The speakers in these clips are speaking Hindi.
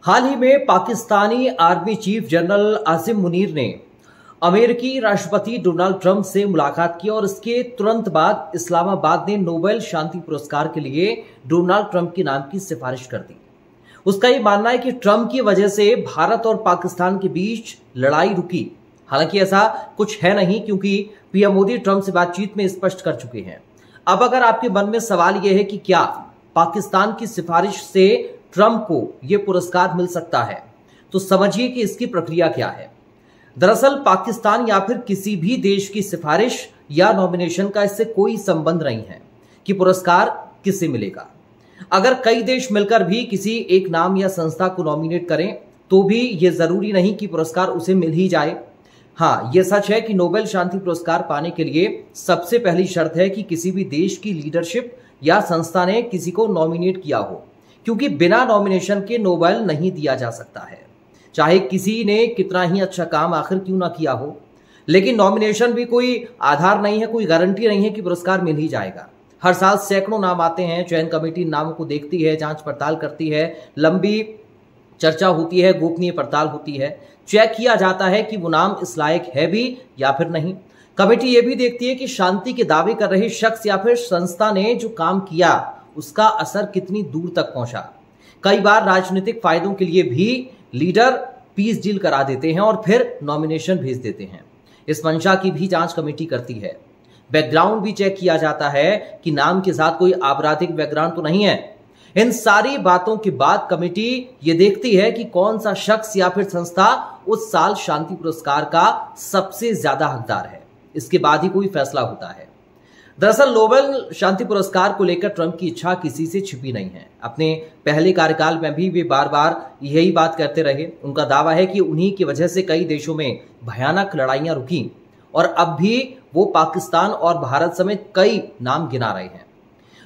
हाल ही में Pakistani army chief general Asim Munir ने अमेरिकी राष्ट्रपति डोनाल्ड ट्रंप से मुलाकात की और इसके तुरंत बाद इस्लामाबाद ने नोबेल शांति पुरस्कार के लिए डोनाल्ड ट्रंप के नाम की सिफारिश कर दी। उसका ये मानना है कि ट्रंप की वजह से भारत और पाकिस्तान के बीच लड़ाई रुकी। हालांकि ऐसा कुछ है नहीं, क्योंकि पीएम मोदी ट्रंप से बातचीत में स्पष्ट कर चुके हैं। अब अगर आपके मन में सवाल यह है कि क्या पाकिस्तान की सिफारिश से ट्रंप को यह पुरस्कार मिल सकता है, तो समझिए कि इसकी प्रक्रिया क्या है। दरअसल पाकिस्तान या फिर किसी भी देश की सिफारिश या नॉमिनेशन का इससे कोई संबंध नहीं है कि पुरस्कार किसे मिलेगा। अगर कई देश मिलकर भी किसी एक नाम या संस्था को नॉमिनेट करें तो भी यह जरूरी नहीं कि पुरस्कार उसे मिल ही जाए। हाँ, यह सच है कि नोबेल शांति पुरस्कार पाने के लिए सबसे पहली शर्त है कि किसी भी देश की लीडरशिप या संस्था ने किसी को नॉमिनेट किया हो, क्योंकि बिना नॉमिनेशन के नोबेल नहीं दिया जा सकता है, चाहे किसी ने कितना ही अच्छा काम आखिर क्यों ना किया हो। लेकिन नॉमिनेशन भी कोई आधार नहीं है, कोई गारंटी नहीं है कि पुरस्कार मिल ही जाएगा। हर साल सैकड़ों नाम आते हैं, चयन कमेटी नामों को देखती है, जांच पड़ताल करती है, लंबी चर्चा होती है, गोपनीय पड़ताल होती है, चेक किया जाता है कि वो नाम इस लायक है भी या फिर नहीं। कमेटी ये भी देखती है कि शांति के दावे कर रहे शख्स या फिर संस्था ने जो काम किया उसका असर कितनी दूर तक पहुंचा। कई बार राजनीतिक फायदों के लिए भी लीडर पीस डील करा देते हैं और फिर नॉमिनेशन भेज देते हैं। इस मंशा की भी जांच कमेटी करती है। बैकग्राउंड भी चेक किया जाता है कि नाम के साथ कोई आपराधिक बैकग्राउंड तो नहीं है। इन सारी बातों के बाद कमेटी ये देखती है कि कौन सा शख्स या फिर संस्था उस साल शांति पुरस्कार का सबसे ज्यादा हकदार है। इसके बाद ही कोई फैसला होता है। दरअसल नोबेल शांति पुरस्कार को लेकर ट्रंप की इच्छा किसी से छिपी नहीं है। अपने पहले कार्यकाल में भी वे बार बार यही बात करते रहे। उनका दावा है कि उन्हीं की वजह से कई देशों में भयानक लड़ाइयां रुकी और अब भी वो पाकिस्तान और भारत समेत कई नाम गिना रहे हैं।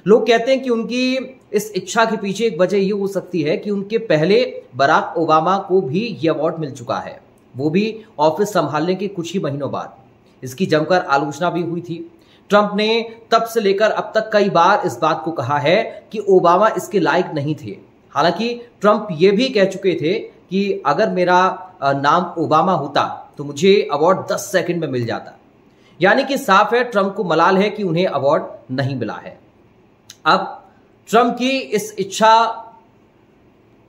लोग कहते हैं कि उनकी इस इच्छा के पीछे एक वजह ये हो सकती है कि उनके पहले बराक ओबामा को भी ये अवार्ड मिल चुका है, वो भी ऑफिस संभालने के कुछ ही महीनों बाद। इसकी जमकर आलोचना भी हुई थी। ट्रंप ने तब से लेकर अब तक कई बार इस बात को कहा है कि ओबामा इसके लायक नहीं थे। हालांकि ट्रंप ये भी कह चुके थे कि अगर मेरा नाम ओबामा होता तो मुझे अवार्ड 10 सेकंड में मिल जाता। यानी कि साफ है ट्रंप को मलाल है कि उन्हें अवार्ड नहीं मिला है। अब ट्रंप की इस इच्छा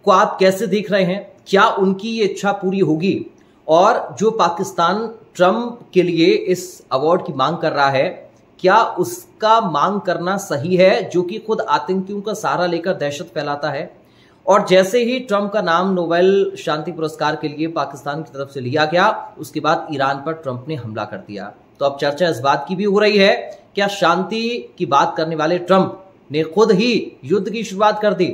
को आप कैसे देख रहे हैं? क्या उनकी ये इच्छा पूरी होगी? और जो पाकिस्तान ट्रंप के लिए इस अवार्ड की मांग कर रहा है, क्या उसका मांग करना सही है, जो कि खुद आतंकियों का सहारा लेकर दहशत फैलाता है? और जैसे ही ट्रंप का नाम नोबेल शांति पुरस्कार के लिए पाकिस्तान की तरफ से लिया गया, उसके बाद ईरान पर ट्रंप ने हमला कर दिया। तो अब चर्चा इस बात की भी हो रही है, क्या शांति की बात करने वाले ट्रंप ने खुद ही युद्ध की शुरुआत कर दी?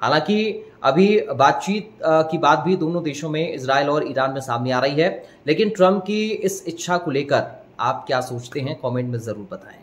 हालांकि अभी बातचीत की बात भी दोनों देशों में, इजराइल और ईरान में, सामने आ रही है। लेकिन ट्रंप की इस इच्छा को लेकर आप क्या सोचते हैं? कमेंट में जरूर बताएं।